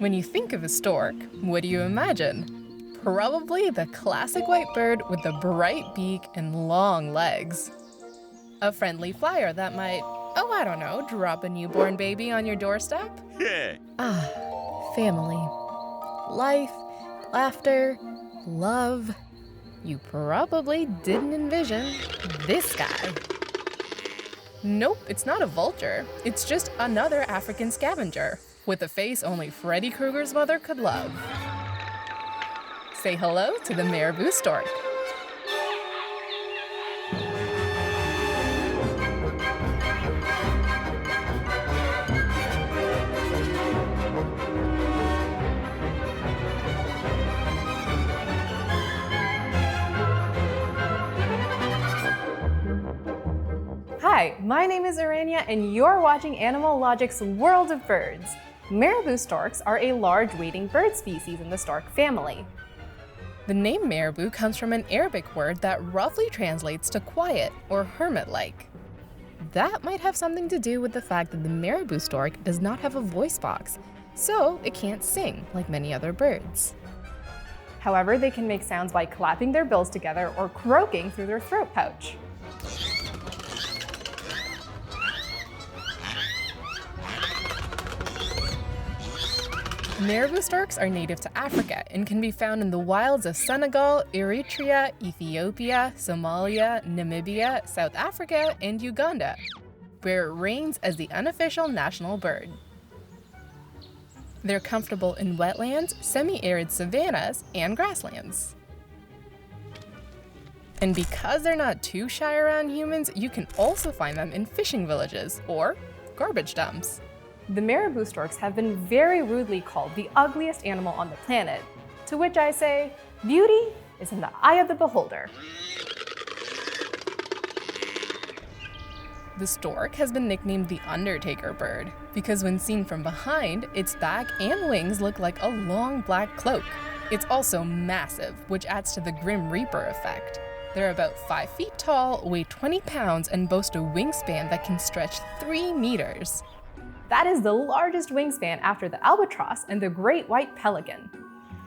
When you think of a stork, what do you imagine? Probably the classic white bird with the bright beak and long legs. A friendly flyer that might, I don't know, drop a newborn baby on your doorstep? Yeah. Family. Life, laughter, love. You probably didn't envision this guy. Nope, it's not a vulture. It's just another African scavenger with a face only Freddy Krueger's mother could love. Say hello to the Marabou Stork. Hi, my name is Aranya and you're watching Animalogic's World of Birds. Marabou storks are a large wading bird species in the stork family. The name marabou comes from an Arabic word that roughly translates to quiet or hermit-like. That might have something to do with the fact that the marabou stork does not have a voice box, so it can't sing like many other birds. However, they can make sounds by clapping their bills together or croaking through their throat pouch. Marabou storks are native to Africa and can be found in the wilds of Senegal, Eritrea, Ethiopia, Somalia, Namibia, South Africa, and Uganda, where it reigns as the unofficial national bird. They're comfortable in wetlands, semi-arid savannas, and grasslands. And because they're not too shy around humans, you can also find them in fishing villages or garbage dumps. The marabou storks have been very rudely called the ugliest animal on the planet, to which I say, beauty is in the eye of the beholder. The stork has been nicknamed the Undertaker bird because when seen from behind, its back and wings look like a long black cloak. It's also massive, which adds to the Grim Reaper effect. They're about 5 feet tall, weigh 20 pounds, and boast a wingspan that can stretch 3 meters. That is the largest wingspan after the albatross and the great white pelican.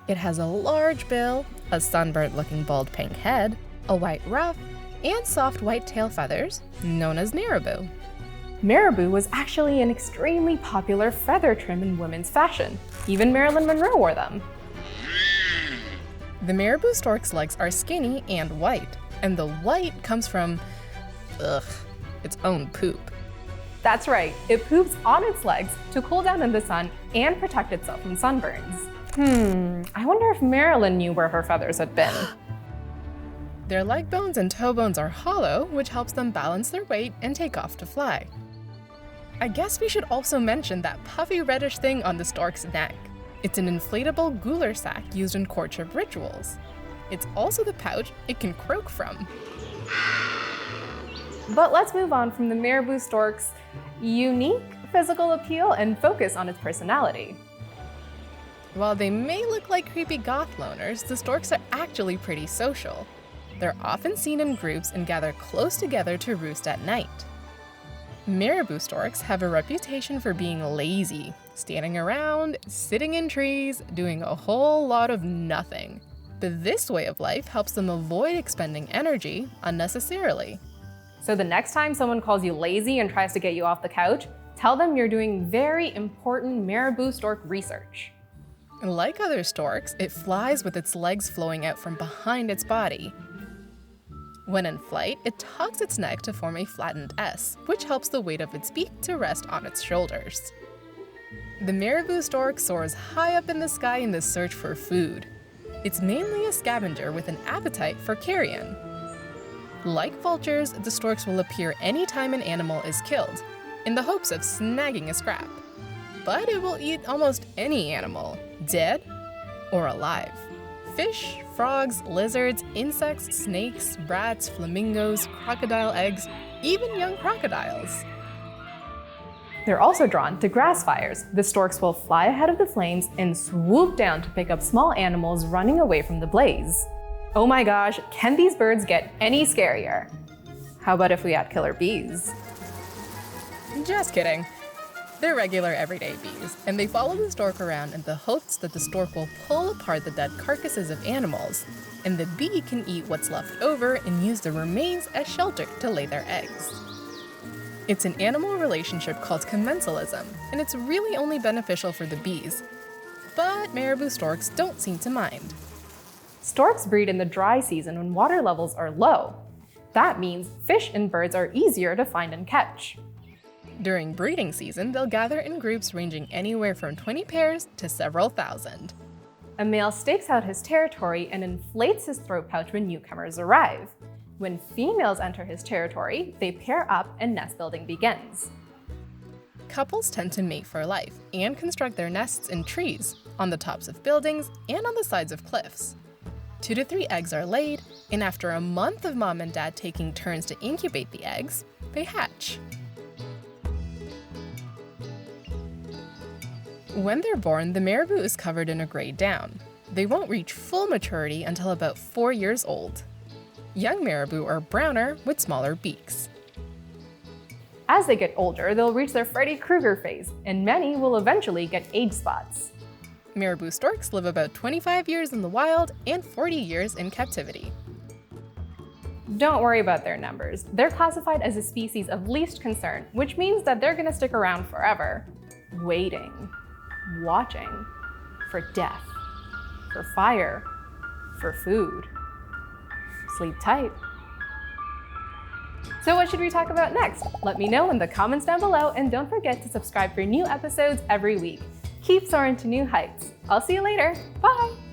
It has a large bill, a sunburnt-looking bald pink head, a white ruff, and soft white tail feathers, known as marabou. Marabou was actually an extremely popular feather trim in women's fashion. Even Marilyn Monroe wore them. The marabou stork's legs are skinny and white, and the white comes from, its own poop. That's right, it poops on its legs to cool down in the sun and protect itself from sunburns. I wonder if Marilyn knew where her feathers had been. Their leg bones and toe bones are hollow, which helps them balance their weight and take off to fly. I guess we should also mention that puffy reddish thing on the stork's neck. It's an inflatable gular sac used in courtship rituals. It's also the pouch it can croak from. But let's move on from the marabou stork's unique physical appeal and focus on its personality. While they may look like creepy goth loners, the storks are actually pretty social. They're often seen in groups and gather close together to roost at night. Marabou storks have a reputation for being lazy, standing around, sitting in trees, doing a whole lot of nothing. But this way of life helps them avoid expending energy unnecessarily. So the next time someone calls you lazy and tries to get you off the couch, tell them you're doing very important marabou stork research. Like other storks, it flies with its legs flowing out from behind its body. When in flight, it tucks its neck to form a flattened S, which helps the weight of its beak to rest on its shoulders. The marabou stork soars high up in the sky in the search for food. It's mainly a scavenger with an appetite for carrion. Like vultures, the storks will appear anytime an animal is killed, in the hopes of snagging a scrap. But it will eat almost any animal, dead or alive. Fish, frogs, lizards, insects, snakes, rats, flamingos, crocodile eggs, even young crocodiles. They're also drawn to grass fires. The storks will fly ahead of the flames and swoop down to pick up small animals running away from the blaze. Oh my gosh, can these birds get any scarier? How about if we had killer bees? Just kidding. They're regular everyday bees, and they follow the stork around in the hopes that the stork will pull apart the dead carcasses of animals, and the bee can eat what's left over and use the remains as shelter to lay their eggs. It's an animal relationship called commensalism, and it's really only beneficial for the bees. But Marabou storks don't seem to mind. Storks breed in the dry season when water levels are low. That means fish and birds are easier to find and catch. During breeding season, they'll gather in groups ranging anywhere from 20 pairs to several thousand. A male stakes out his territory and inflates his throat pouch when newcomers arrive. When females enter his territory, they pair up and nest building begins. Couples tend to mate for life and construct their nests in trees, on the tops of buildings, and on the sides of cliffs. 2 to 3 eggs are laid, and after a month of mom and dad taking turns to incubate the eggs, they hatch. When they're born, the marabou is covered in a gray down. They won't reach full maturity until about 4 years old. Young marabou are browner with smaller beaks. As they get older, they'll reach their Freddy Krueger phase, and many will eventually get age spots. Marabou storks live about 25 years in the wild and 40 years in captivity. Don't worry about their numbers. They're classified as a species of least concern, which means that they're gonna stick around forever, waiting, watching, for death, for fire, for food. Sleep tight. So what should we talk about next? Let me know in the comments down below, and don't forget to subscribe for new episodes every week. Keep soaring to new heights. I'll see you later. Bye!